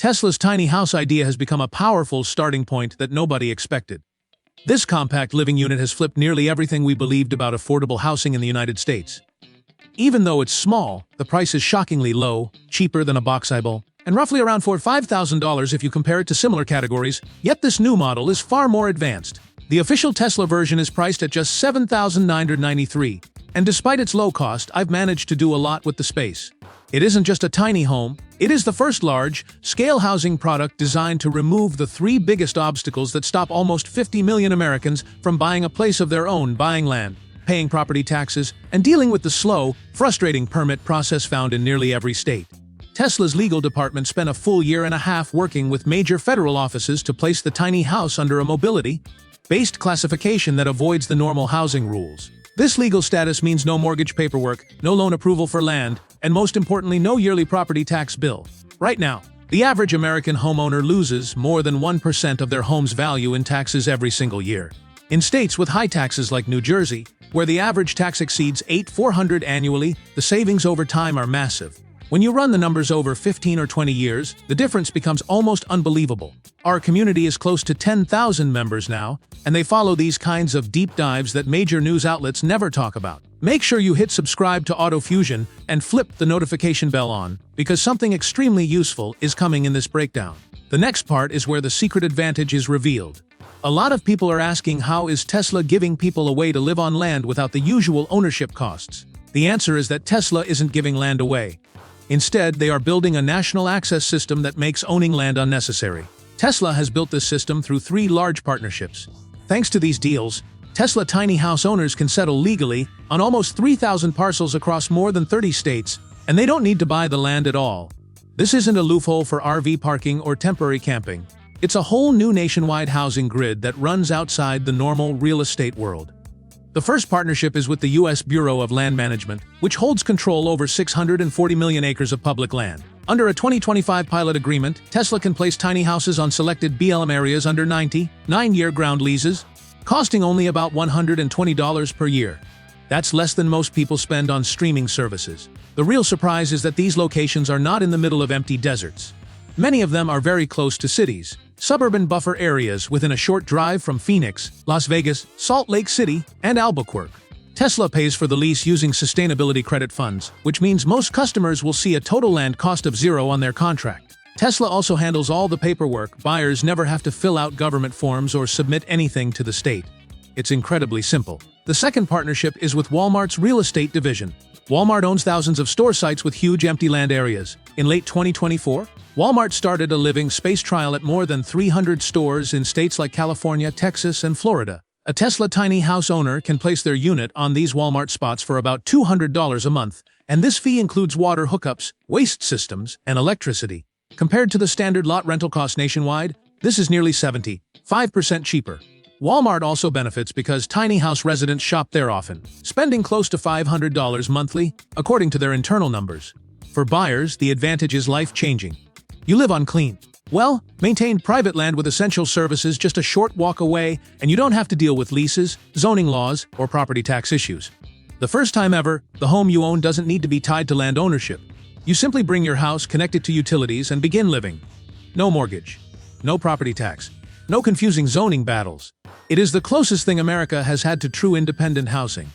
Tesla's tiny house idea has become a powerful starting point that nobody expected. This compact living unit has flipped nearly everything we believed about affordable housing in the United States. Even though it's small, the price is shockingly low, cheaper than a box eyeball, and roughly around $4,000 to $5,000 if you compare it to similar categories, yet this new model is far more advanced. The official Tesla version is priced at just $7,993, and despite its low cost, I've managed to do a lot with the space. It isn't just a tiny home, it is the first large-scale housing product designed to remove the three biggest obstacles that stop almost 50 million Americans from buying a place of their own, buying land, paying property taxes, and dealing with the slow, frustrating permit process found in nearly every state. Tesla's legal department spent a full year and a half working with major federal offices to place the tiny house under a mobility-based classification that avoids the normal housing rules. This legal status means no mortgage paperwork, no loan approval for land, and most importantly, no yearly property tax bill. Right now, the average American homeowner loses more than 1% of their home's value in taxes every single year. In states with high taxes like New Jersey, where the average tax exceeds $8,400 annually, the savings over time are massive. When you run the numbers over 15 or 20 years, the difference becomes almost unbelievable. Our community is close to 10,000 members now, and they follow these kinds of deep dives that major news outlets never talk about. Make sure you hit subscribe to AutoFusion and flip the notification bell on, because something extremely useful is coming in this breakdown. The next part is where the secret advantage is revealed. A lot of people are asking, how is Tesla giving people a way to live on land without the usual ownership costs? The answer is that Tesla isn't giving land away. Instead, they are building a national access system that makes owning land unnecessary. Tesla has built this system through 3 large partnerships. Thanks to these deals, Tesla tiny house owners can settle legally on almost 3,000 parcels across more than 30 states, and they don't need to buy the land at all. This isn't a loophole for RV parking or temporary camping. It's a whole new nationwide housing grid that runs outside the normal real estate world. The first partnership is with the U.S. Bureau of Land Management, which holds control over 640 million acres of public land. Under a 2025 pilot agreement, Tesla can place tiny houses on selected BLM areas under 9-year ground leases, costing only about $120 per year. That's less than most people spend on streaming services. The real surprise is that these locations are not in the middle of empty deserts. Many of them are very close to cities, suburban buffer areas within a short drive from Phoenix, Las Vegas, Salt Lake City, and Albuquerque. Tesla pays for the lease using sustainability credit funds, which means most customers will see a total land cost of $0 on their contract. Tesla also handles all the paperwork. Buyers never have to fill out government forms or submit anything to the state. It's incredibly simple. The second partnership is with Walmart's real estate division. Walmart owns thousands of store sites with huge empty land areas. In late 2024, Walmart started a living space trial at more than 300 stores in states like California, Texas, and Florida. A Tesla tiny house owner can place their unit on these Walmart spots for about $200 a month, and this fee includes water hookups, waste systems, and electricity. Compared to the standard lot rental cost nationwide, this is nearly 75% cheaper. Walmart also benefits because tiny house residents shop there often, spending close to $500 monthly, according to their internal numbers. For buyers, the advantage is life-changing. You live on clean, well-maintained private land with essential services just a short walk away, and you don't have to deal with leases, zoning laws, or property tax issues. The first time ever, the home you own doesn't need to be tied to land ownership. You simply bring your house, connect it to utilities, and begin living. No mortgage, no property tax, no confusing zoning battles. It is the closest thing America has had to true independent housing.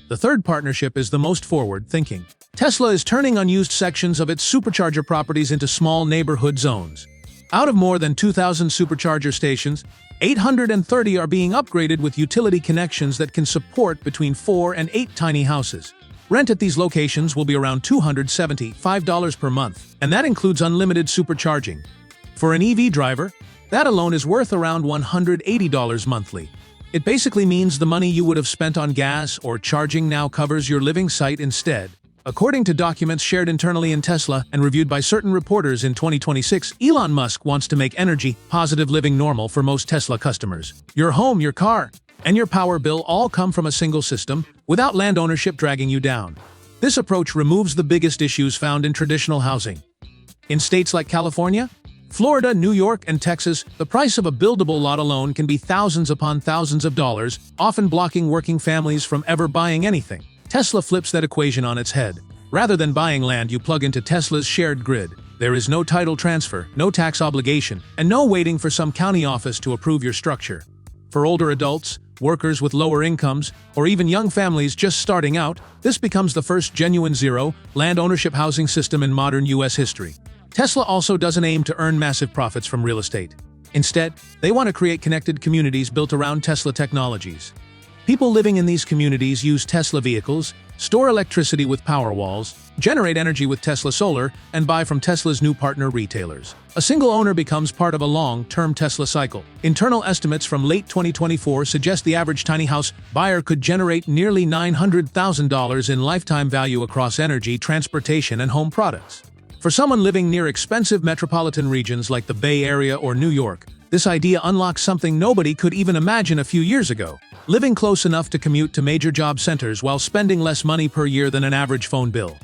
The third partnership is the most forward-thinking. Tesla is turning unused sections of its supercharger properties into small neighborhood zones. Out of more than 2,000 supercharger stations, 830 are being upgraded with utility connections that can support between 4 and 8 tiny houses. Rent at these locations will be around $275 per month, and that includes unlimited supercharging. For an EV driver, that alone is worth around $180 monthly. It basically means the money you would have spent on gas or charging now covers your living site instead. According to documents shared internally in Tesla and reviewed by certain reporters in 2026, Elon Musk wants to make energy-positive living normal for most Tesla customers. Your home, your car, and your power bill all come from a single system, without land ownership dragging you down. This approach removes the biggest issues found in traditional housing. In states like California, Florida, New York, and Texas, the price of a buildable lot alone can be thousands upon thousands of dollars, often blocking working families from ever buying anything. Tesla flips that equation on its head. Rather than buying land, you plug into Tesla's shared grid. There is no title transfer, no tax obligation, and no waiting for some county office to approve your structure. For older adults, workers with lower incomes, or even young families just starting out, this becomes the first genuine zero land ownership housing system in modern U.S. history. Tesla also doesn't aim to earn massive profits from real estate. Instead, they want to create connected communities built around Tesla technologies. People living in these communities use Tesla vehicles, store electricity with Powerwalls, generate energy with Tesla Solar, and buy from Tesla's new partner retailers. A single owner becomes part of a long-term Tesla cycle. Internal estimates from late 2024 suggest the average tiny house buyer could generate nearly $900,000 in lifetime value across energy, transportation, and home products. For someone living near expensive metropolitan regions like the Bay Area or New York, this idea unlocks something nobody could even imagine a few years ago: living close enough to commute to major job centers while spending less money per year than an average phone bill.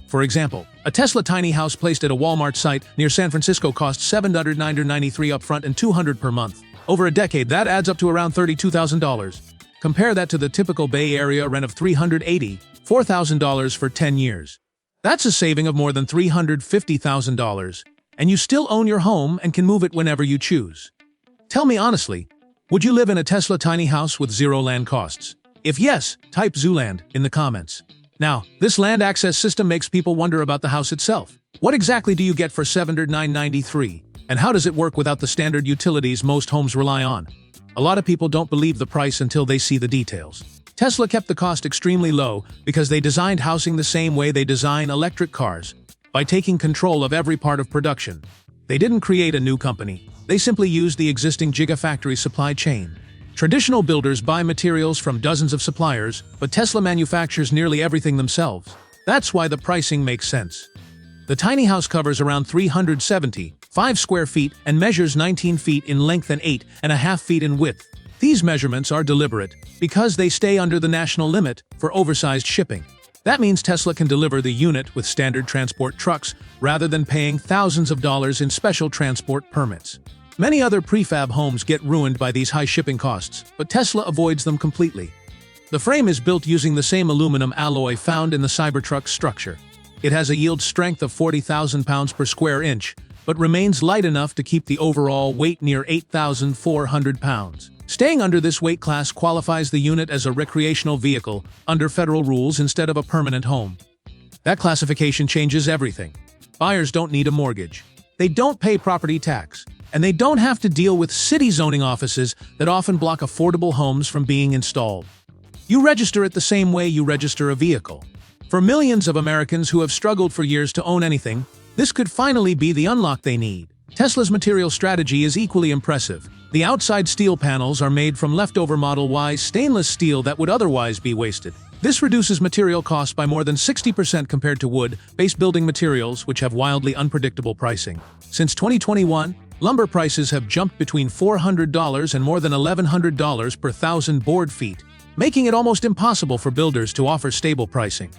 For example, a Tesla tiny house placed at a Walmart site near San Francisco costs $793 upfront and $200 per month. Over a decade, that adds up to around $32,000. Compare that to the typical Bay Area rent of $384,000 for 10 years. That's a saving of more than $350,000, and you still own your home and can move it whenever you choose. Tell me honestly, would you live in a Tesla tiny house with zero land costs? If yes, type Zooland in the comments. Now, this land access system makes people wonder about the house itself. What exactly do you get for $793? And how does it work without the standard utilities most homes rely on? A lot of people don't believe the price until they see the details. Tesla kept the cost extremely low because they designed housing the same way they design electric cars, by taking control of every part of production. They didn't create a new company. They simply used the existing gigafactory supply chain. Traditional builders buy materials from dozens of suppliers, but Tesla manufactures nearly everything themselves. That's why the pricing makes sense. The tiny house covers around 375 square feet and measures 19 feet in length and 8.5 feet in width. These measurements are deliberate because they stay under the national limit for oversized shipping. That means Tesla can deliver the unit with standard transport trucks rather than paying thousands of dollars in special transport permits. Many other prefab homes get ruined by these high shipping costs, but Tesla avoids them completely. The frame is built using the same aluminum alloy found in the Cybertruck structure. It has a yield strength of 40,000 pounds per square inch, but remains light enough to keep the overall weight near 8,400 pounds. Staying under this weight class qualifies the unit as a recreational vehicle under federal rules instead of a permanent home. That classification changes everything. Buyers don't need a mortgage. They don't pay property tax. And they don't have to deal with city zoning offices that often block affordable homes from being installed. You register it the same way you register a vehicle. For millions of Americans who have struggled for years to own anything, this could finally be the unlock they need. Tesla's material strategy is equally impressive. The outside steel panels are made from leftover Model Y stainless steel that would otherwise be wasted. This reduces material costs by more than 60% compared to wood-based building materials, which have wildly unpredictable pricing. Since 2021, lumber prices have jumped between $400 and more than $1,100 per thousand board feet, making it almost impossible for builders to offer stable pricing.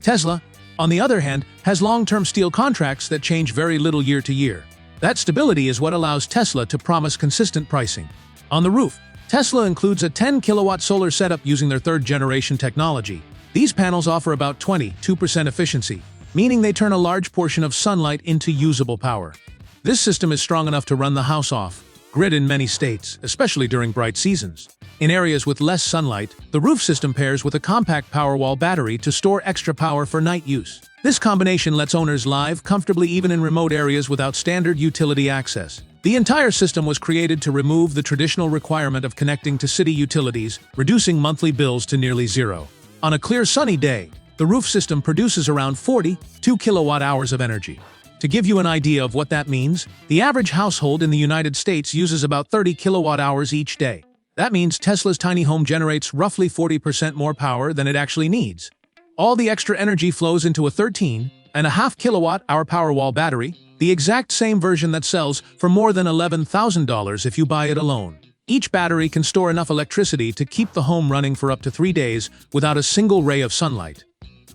Tesla, on the other hand, has long-term steel contracts that change very little year to year. That stability is what allows Tesla to promise consistent pricing. On the roof, Tesla includes a 10-kilowatt solar setup using their third-generation technology. These panels offer about 22% efficiency, meaning they turn a large portion of sunlight into usable power. This system is strong enough to run the house off-grid in many states, especially during bright seasons. In areas with less sunlight, the roof system pairs with a compact Powerwall battery to store extra power for night use. This combination lets owners live comfortably even in remote areas without standard utility access. The entire system was created to remove the traditional requirement of connecting to city utilities, reducing monthly bills to nearly zero. On a clear sunny day, the roof system produces around 42 kilowatt-hours of energy. To give you an idea of what that means, the average household in the United States uses about 30 kilowatt-hours each day. That means Tesla's tiny home generates roughly 40% more power than it actually needs. All the extra energy flows into a 13.5 kilowatt-hour Powerwall battery, the exact same version that sells for more than $11,000 if you buy it alone. Each battery can store enough electricity to keep the home running for up to 3 days without a single ray of sunlight.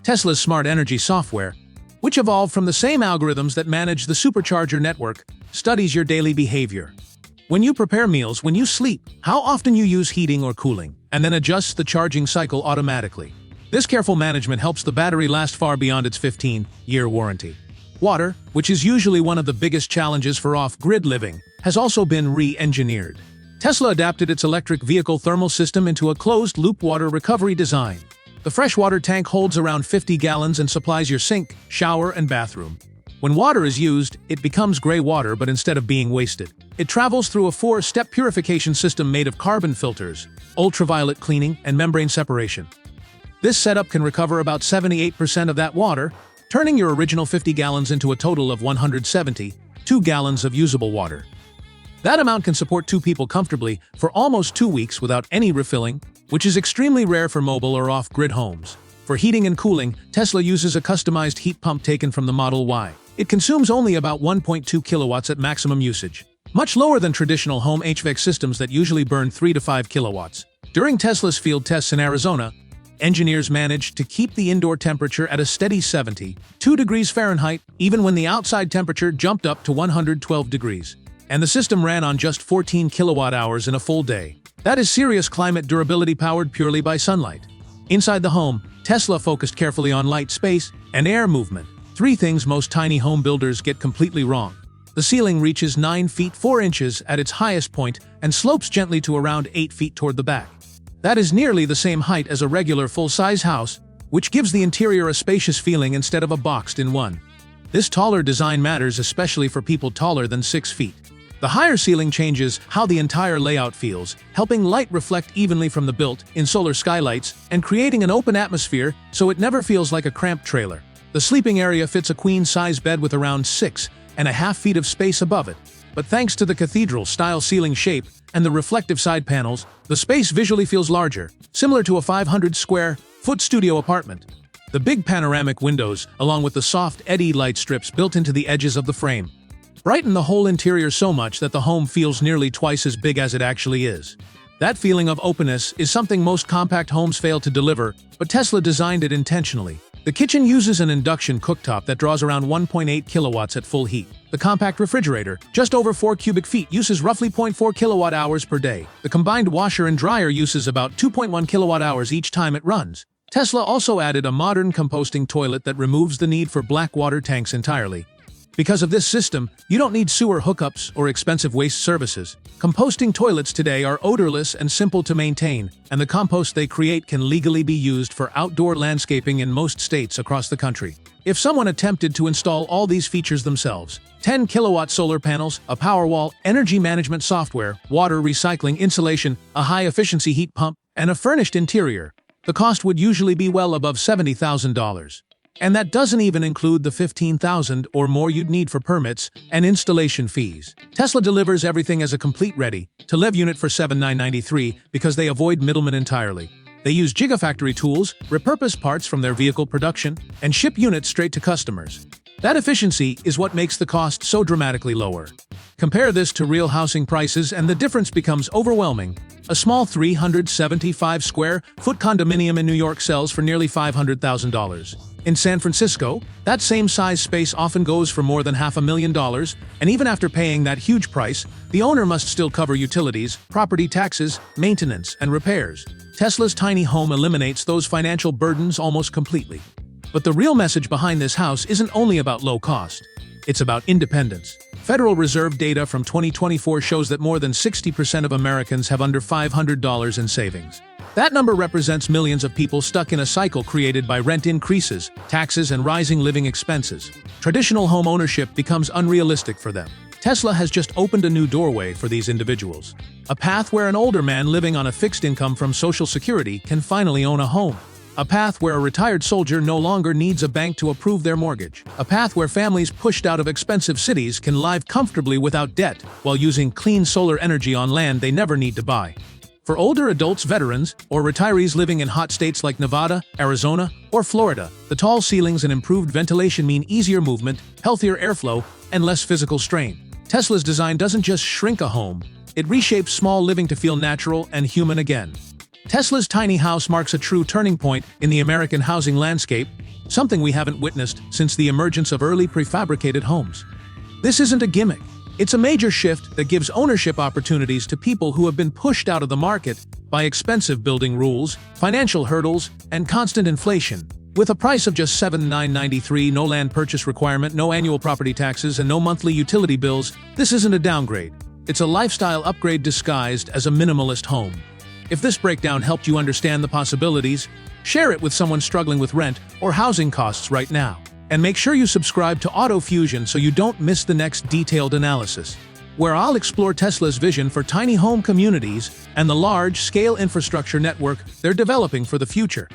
Tesla's smart energy software, which evolved from the same algorithms that manage the supercharger network, studies your daily behavior. When you prepare meals, when you sleep, how often you use heating or cooling, and then adjusts the charging cycle automatically. This careful management helps the battery last far beyond its 15-year warranty. Water, which is usually one of the biggest challenges for off-grid living, has also been re-engineered. Tesla adapted its electric vehicle thermal system into a closed-loop water recovery design. The freshwater tank holds around 50 gallons and supplies your sink, shower, and bathroom. When water is used, it becomes gray water, but instead of being wasted, it travels through a 4-step purification system made of carbon filters, ultraviolet cleaning, and membrane separation. This setup can recover about 78% of that water, turning your original 50 gallons into a total of 172 gallons of usable water. That amount can support 2 people comfortably for almost 2 weeks without any refilling, which is extremely rare for mobile or off-grid homes. For heating and cooling, Tesla uses a customized heat pump taken from the Model Y. It consumes only about 1.2 kilowatts at maximum usage, much lower than traditional home HVAC systems that usually burn 3 to 5 kilowatts. During Tesla's field tests in Arizona, engineers managed to keep the indoor temperature at a steady 72 degrees Fahrenheit, even when the outside temperature jumped up to 112 degrees. And the system ran on just 14 kilowatt-hours in a full day. That is serious climate durability powered purely by sunlight. Inside the home, Tesla focused carefully on light, space, and air movement. 3 things most tiny home builders get completely wrong. The ceiling reaches 9 feet 4 inches at its highest point and slopes gently to around 8 feet toward the back. That is nearly the same height as a regular full-size house, which gives the interior a spacious feeling instead of a boxed-in one. This taller design matters especially for people taller than 6 feet. The higher ceiling changes how the entire layout feels, helping light reflect evenly from the built-in solar skylights and creating an open atmosphere so it never feels like a cramped trailer. The sleeping area fits a queen-size bed with around 6.5 feet of space above it. But thanks to the cathedral-style ceiling shape and the reflective side panels, the space visually feels larger, similar to a 500-square-foot studio apartment. The big panoramic windows, along with the soft LED light strips built into the edges of the frame, brighten the whole interior so much that the home feels nearly twice as big as it actually is. That feeling of openness is something most compact homes fail to deliver, but Tesla designed it intentionally. The kitchen uses an induction cooktop that draws around 1.8 kilowatts at full heat. The compact refrigerator, just over 4 cubic feet, uses roughly 0.4 kilowatt-hours per day. The combined washer and dryer uses about 2.1 kilowatt-hours each time it runs. Tesla also added a modern composting toilet that removes the need for black water tanks entirely. Because of this system, you don't need sewer hookups or expensive waste services. Composting toilets today are odorless and simple to maintain, and the compost they create can legally be used for outdoor landscaping in most states across the country. If someone attempted to install all these features themselves, 10 kilowatt solar panels, a Powerwall, energy management software, water recycling, insulation, a high-efficiency heat pump, and a furnished interior, the cost would usually be well above $70,000. And that doesn't even include the $15,000 or more you'd need for permits and installation fees. Tesla delivers everything as a complete ready-to-live unit for $7,993 because they avoid middlemen entirely. They use gigafactory tools, repurpose parts from their vehicle production, and ship units straight to customers. That efficiency is what makes the cost so dramatically lower. Compare this to real housing prices and the difference becomes overwhelming. A small 375-square-foot condominium in New York sells for nearly $500,000. In San Francisco, that same size space often goes for more than $500,000, and even after paying that huge price, the owner must still cover utilities, property taxes, maintenance, and repairs. Tesla's tiny home eliminates those financial burdens almost completely. But the real message behind this house isn't only about low cost. It's about independence. Federal Reserve data from 2024 shows that more than 60% of Americans have under $500 in savings. That number represents millions of people stuck in a cycle created by rent increases, taxes, and rising living expenses. Traditional home ownership becomes unrealistic for them. Tesla has just opened a new doorway for these individuals. A path where an older man living on a fixed income from Social Security can finally own a home. A path where a retired soldier no longer needs a bank to approve their mortgage. A path where families pushed out of expensive cities can live comfortably without debt while using clean solar energy on land they never need to buy. For older adults, veterans, or retirees living in hot states like Nevada, Arizona, or Florida, the tall ceilings and improved ventilation mean easier movement, healthier airflow, and less physical strain. Tesla's design doesn't just shrink a home, it reshapes small living to feel natural and human again. Tesla's tiny house marks a true turning point in the American housing landscape, something we haven't witnessed since the emergence of early prefabricated homes. This isn't a gimmick. It's a major shift that gives ownership opportunities to people who have been pushed out of the market by expensive building rules, financial hurdles, and constant inflation. With a price of just $7,993, no land purchase requirement, no annual property taxes, and no monthly utility bills, this isn't a downgrade. It's a lifestyle upgrade disguised as a minimalist home. If this breakdown helped you understand the possibilities, share it with someone struggling with rent or housing costs right now. And make sure you subscribe to Auto Fusion so you don't miss the next detailed analysis, where I'll explore Tesla's vision for tiny home communities and the large-scale infrastructure network they're developing for the future.